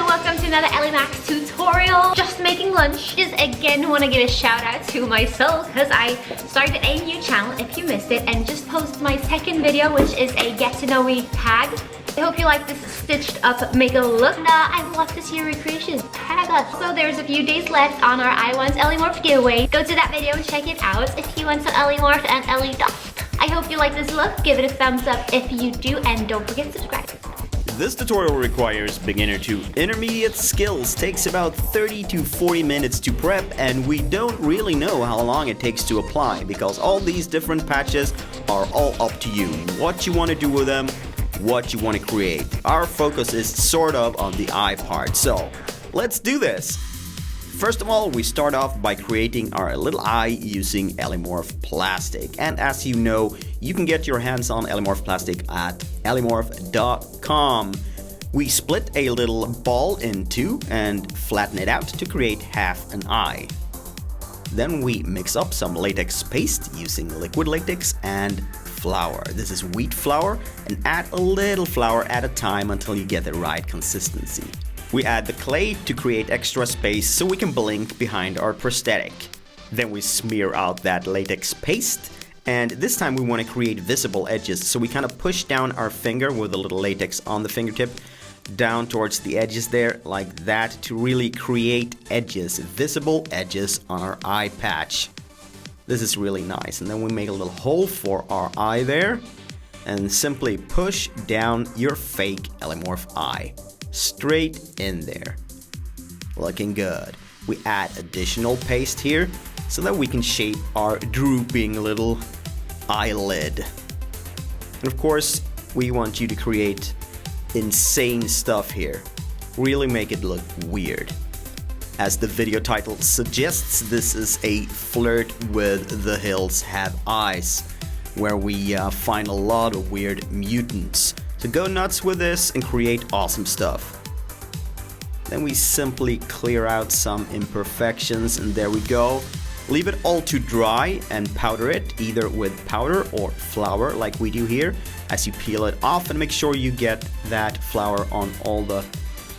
and welcome to another Ellimorph tutorial. Just making lunch. Just again want to give a shout out to myself because I started a new channel if you missed it and just posted my second video, which is a get to know me tag. I hope you like this stitched up makeup look. I would love to see your recreations. Tag us. So there's a few days left on our I Want Ellimorph giveaway. Go to that video and check it out if you want some Ellimorph and Ellie dust. I hope you like this look. Give it a thumbs up if you do, and don't forget to subscribe. This tutorial requires beginner to intermediate skills, takes about 30 to 40 minutes to prep, and we don't really know how long it takes to apply because all these different patches are all up to you. What you want to do with them, what you want to create. Our focus is sort of on the eye part, so let's do this. First of all, we start off by creating our little eye using Ellimorph plastic. And as you know, you can get your hands on Ellimorph plastic at ellimorph.com. We split a little ball in two and flatten it out to create half an eye. Then we mix up some latex paste using liquid latex and flour. This is wheat flour, and add a little flour at a time until you get the right consistency. We add the clay to create extra space so we can blink behind our prosthetic. Then we smear out that latex paste, and this time we want to create visible edges, so we kind of push down our finger with a little latex on the fingertip down towards the edges there, like that, to really create edges, visible edges on our eye patch. This is really nice. And then we make a little hole for our eye there, and simply push down your fake Ellimorph eye straight in there. Looking good. We add additional paste here so that we can shape our drooping little eyelid. And of course, we want you to create insane stuff here. Really make it look weird. As the video title suggests, this is a flirt with the hills have eyes, where we find a lot of weird mutants. So go nuts with this and create awesome stuff. Then we simply clear out some imperfections, and there we go. Leave it all to dry and powder it, either with powder or flour like we do here, as you peel it off, and make sure you get that flour on all the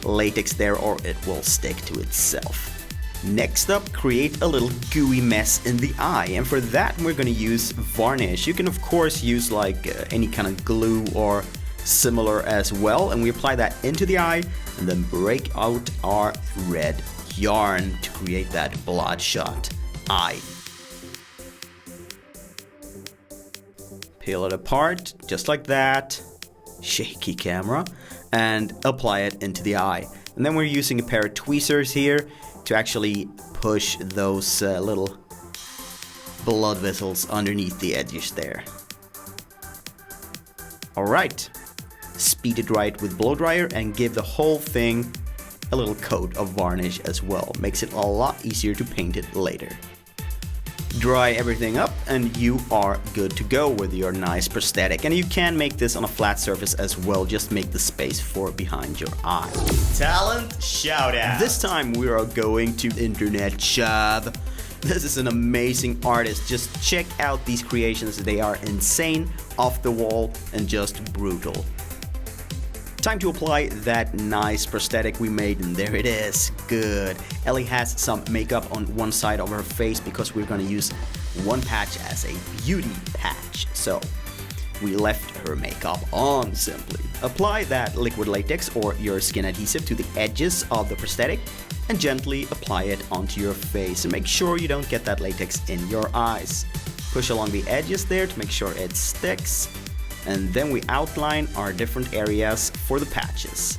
latex there or it will stick to itself. Next up, create a little gooey mess in the eye, and for that we're going to use varnish. You can of course use like any kind of glue or similar as well, and we apply that into the eye and then break out our red yarn to create that bloodshot eye. Peel it apart just like that, shaky camera, and apply it into the eye. And then we're using a pair of tweezers here to actually push those little blood vessels underneath the edges there. Alright, speed it right with blow dryer and give the whole thing a little coat of varnish as well. Makes it a lot easier to paint it later. Dry everything up and you are good to go with your nice prosthetic. And you can make this on a flat surface as well, just make the space for behind your eye. Talent shout out. This time we are going to internet shop. This is an amazing artist. Just check out these creations. They are insane, off the wall, and just brutal. Time to apply that nice prosthetic we made, and there it is. Good. Ellie has some makeup on one side of her face because we're gonna use one patch as a beauty patch. So we left her makeup on simply. Apply that liquid latex or your skin adhesive to the edges of the prosthetic and gently apply it onto your face. And make sure you don't get that latex in your eyes. Push along the edges there to make sure it sticks. And then we outline our different areas for the patches.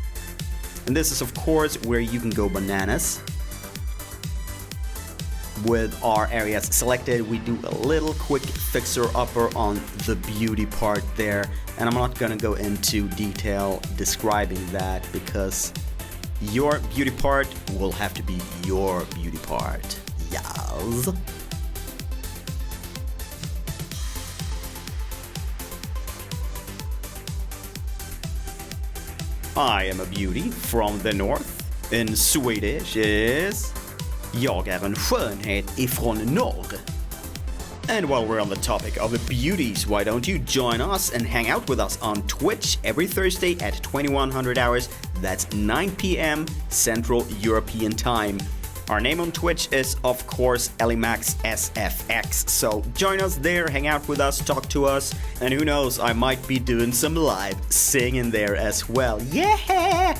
And this is of course where you can go bananas. With our areas selected, we do a little quick fixer-upper on the beauty part there. And I'm not gonna go into detail describing that because your beauty part will have to be your beauty part. Yes. I am a beauty from the north. In Swedish is jag är en skönhet ifrån norr. And while we're on the topic of beauties, why don't you join us and hang out with us on Twitch every Thursday at 2100 hours. That's 9 p.m. Central European Time. Our name on Twitch is, of course, EllimaxSFX, so join us there, hang out with us, talk to us, and who knows, I might be doing some live singing there as well. Yeah!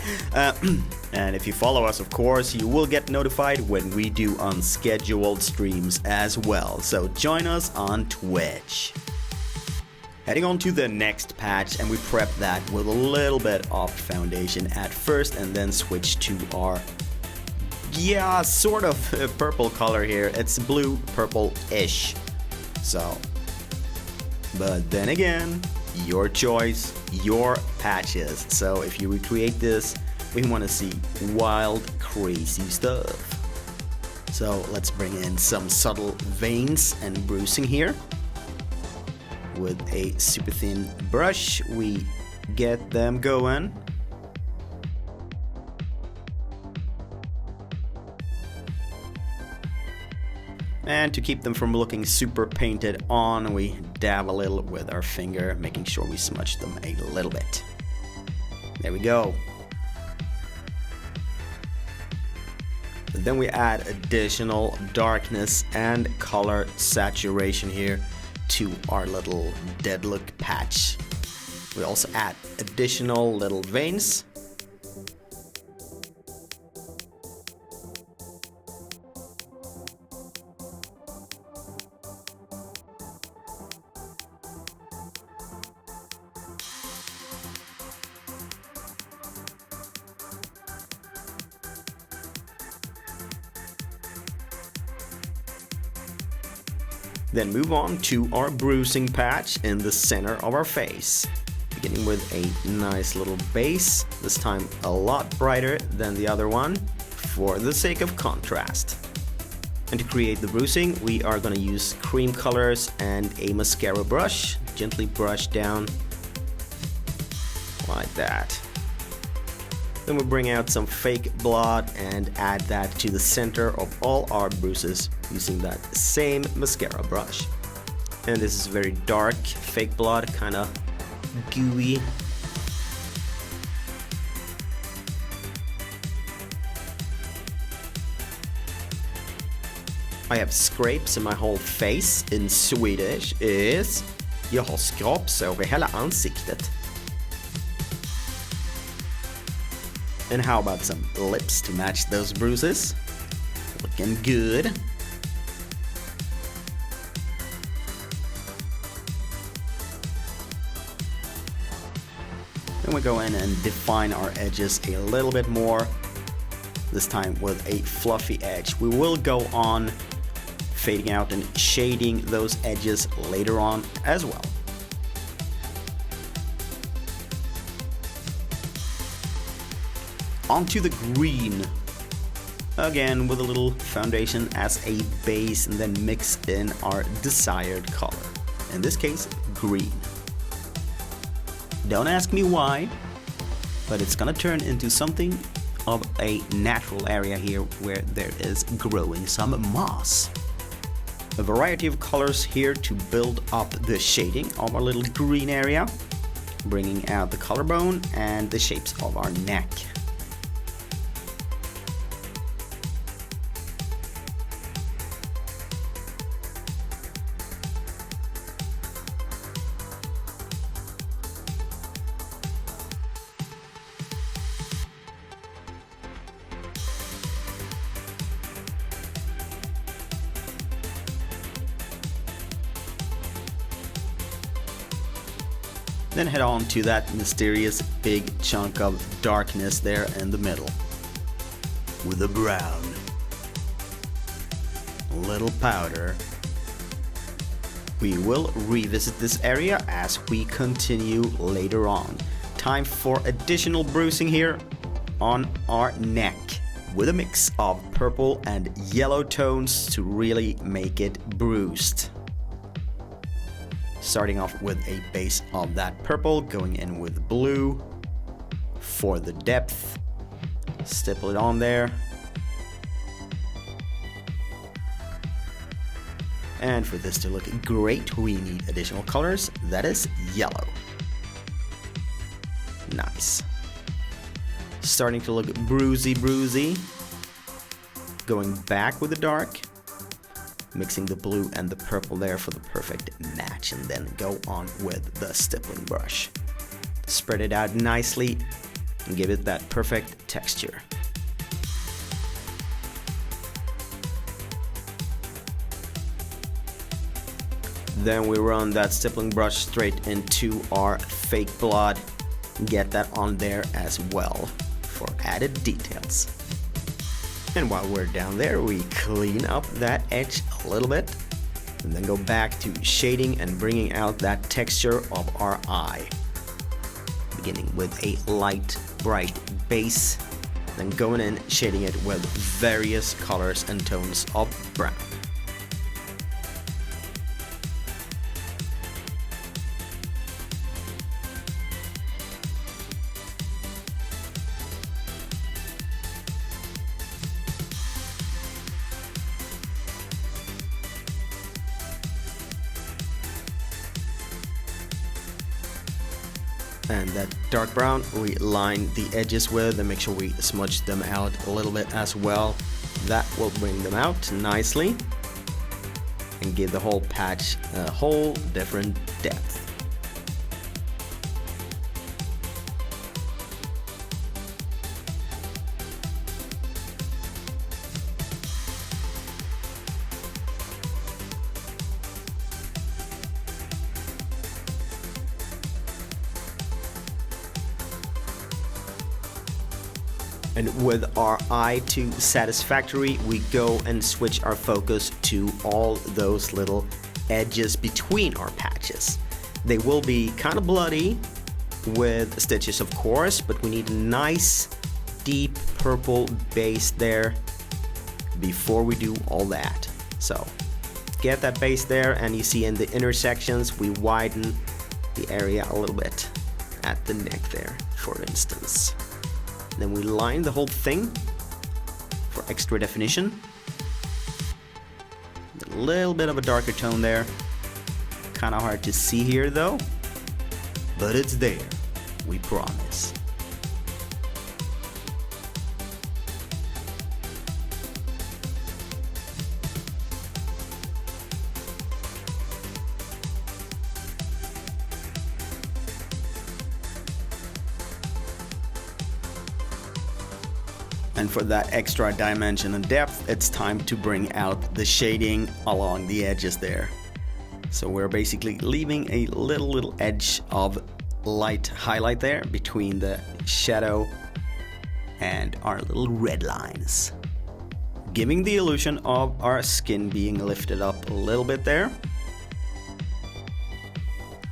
And if you follow us, of course, you will get notified when we do unscheduled streams as well, so join us on Twitch. Heading on to the next patch, and we prep that with a little bit of foundation at first, and then switch to our sort of purple color here. It's blue purple-ish. So, but then again, your choice, your patches. So if you recreate this, we want to see wild, crazy stuff. So let's bring in some subtle veins and bruising here. With a super thin brush, we get them going. And to keep them from looking super painted on, we dab a little with our finger, making sure we smudge them a little bit. There we go. Then we add additional darkness and color saturation here to our little dead look patch. We also add additional little veins. Then move on to our bruising patch in the center of our face. Beginning with a nice little base, this time a lot brighter than the other one, for the sake of contrast. And to create the bruising, we are going to use cream colors and a mascara brush. Gently brush down like that. Then we bring out some fake blood and add that to the center of all our bruises using that same mascara brush. And this is very dark fake blood, kind of gooey. I have scrapes in my whole face. In Swedish is jag har skrapsår i hela ansiktet. And how about some lips to match those bruises? Looking good. Then we go in and define our edges a little bit more. This time with a fluffy edge. We will go on fading out and shading those edges later on as well. Onto the green. Again with a little foundation as a base, and then mix in our desired color. In this case, green. Don't ask me why, but it's gonna turn into something of a natural area here where there is growing some moss. A variety of colors here to build up the shading of our little green area, bringing out the collarbone and the shapes of our neck. Then head on to that mysterious big chunk of darkness there in the middle. With a brown. Little powder. We will revisit this area as we continue later on. Time for additional bruising here on our neck. With a mix of purple and yellow tones to really make it bruised. Starting off with a base of that purple, going in with blue for the depth. Stipple it on there. And for this to look great, we need additional colors. That is yellow. Nice. starting to look bruisey. Going back with the dark, mixing the blue and the purple there for the perfect match, and then go on with the stippling brush. Spread it out nicely and give it that perfect texture. Then we run that stippling brush straight into our fake blood. Get that on there as well for added details. And while we're down there, we clean up that edge a little bit and then go back to shading and bringing out that texture of our eye. Beginning with a light, bright base, then going in, shading it with various colors and tones of brown. And that dark brown we line the edges with and make sure we smudge them out a little bit as well. That will bring them out nicely and give the whole patch a whole different depth. And with our eye to satisfactory, we go and switch our focus to all those little edges between our patches. They will be kind of bloody with stitches, of course, but we need a nice deep purple base there before we do all that. So get that base there, and you see in the intersections we widen the area a little bit at the neck there, for instance. Then we line the whole thing for extra definition. A little bit of a darker tone there. Kind of hard to see here though, but it's there, we promise. And for that extra dimension and depth, it's time to bring out the shading along the edges there. So we're basically leaving a little edge of light highlight there between the shadow and our little red lines, giving the illusion of our skin being lifted up a little bit there.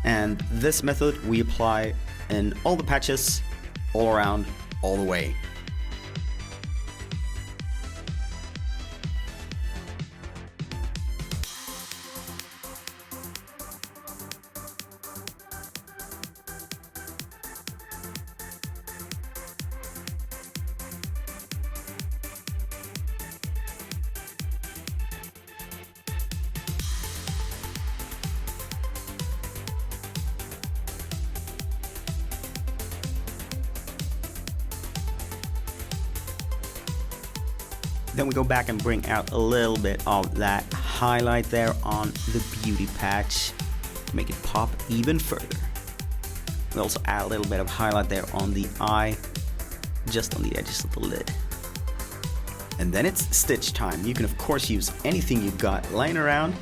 And this method we apply in all the patches, all around, all the way. Then we go back and bring out a little bit of that highlight there on the beauty patch to make it pop even further. We also add a little bit of highlight there on the eye, just on the edges of the lid. And then it's stitch time. You can of course use anything you've got laying around.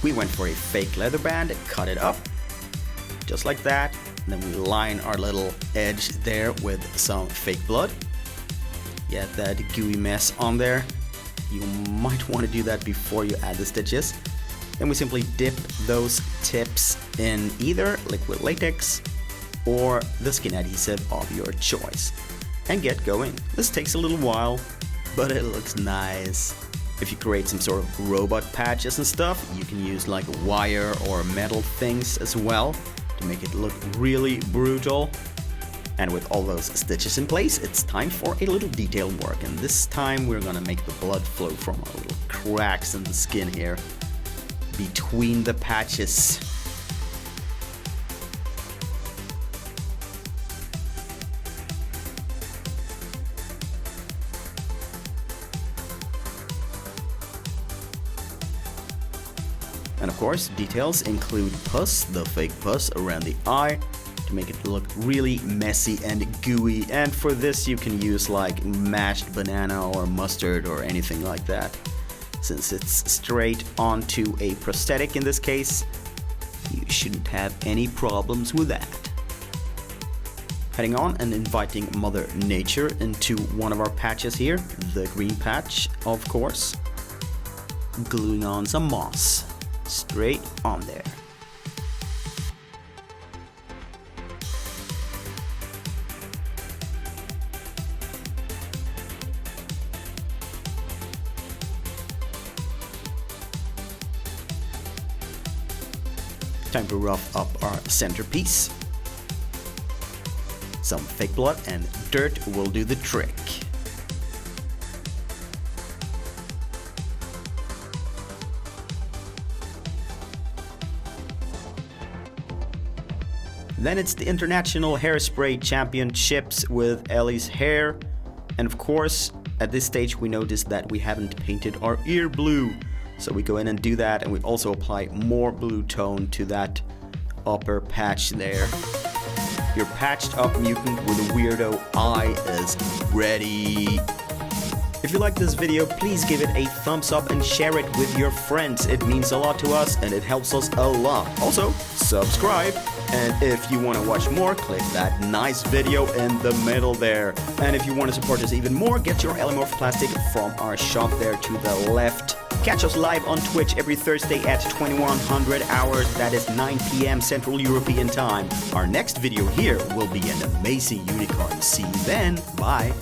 We went for a fake leather band, cut it up, just like that. And then we line our little edge there with some fake blood. Get that gooey mess on there. You might want to do that before you add the stitches. Then we simply dip those tips in either liquid latex or the skin adhesive of your choice and get going. This takes a little while, but it looks nice. If you create some sort of robot patches and stuff, you can use like wire or metal things as well to make it look really brutal. And with all those stitches in place, it's time for a little detail work. And this time we're gonna make the blood flow from our little cracks in the skin here between the patches. And of course, details include pus, the fake pus around the eye, to make it look really messy and gooey. And for this you can use like mashed banana or mustard or anything like that. Since it's straight onto a prosthetic in this case, you shouldn't have any problems with that. Heading on and inviting Mother Nature into one of our patches here, the green patch, of course. Gluing on some moss, straight on there. Time to rough up our centerpiece. Some fake blood and dirt will do the trick. Then it's the International Hairspray Championships with Ellie's hair. And of course, at this stage we notice that we haven't painted our ear blue. So we go in and do that, and we also apply more blue tone to that upper patch there. Your patched up mutant with a weirdo eye is ready. If you like this video, please give it a thumbs up and share it with your friends. It means a lot to us and it helps us a lot. Also, subscribe. And if you want to watch more, click that nice video in the middle there. And if you want to support us even more, get your Ellimorph plastic from our shop there to the left. Catch us live on Twitch every Thursday at 2100 hours, that is 9 PM Central European Time. Our next video here will be an amazing unicorn. See you then, bye!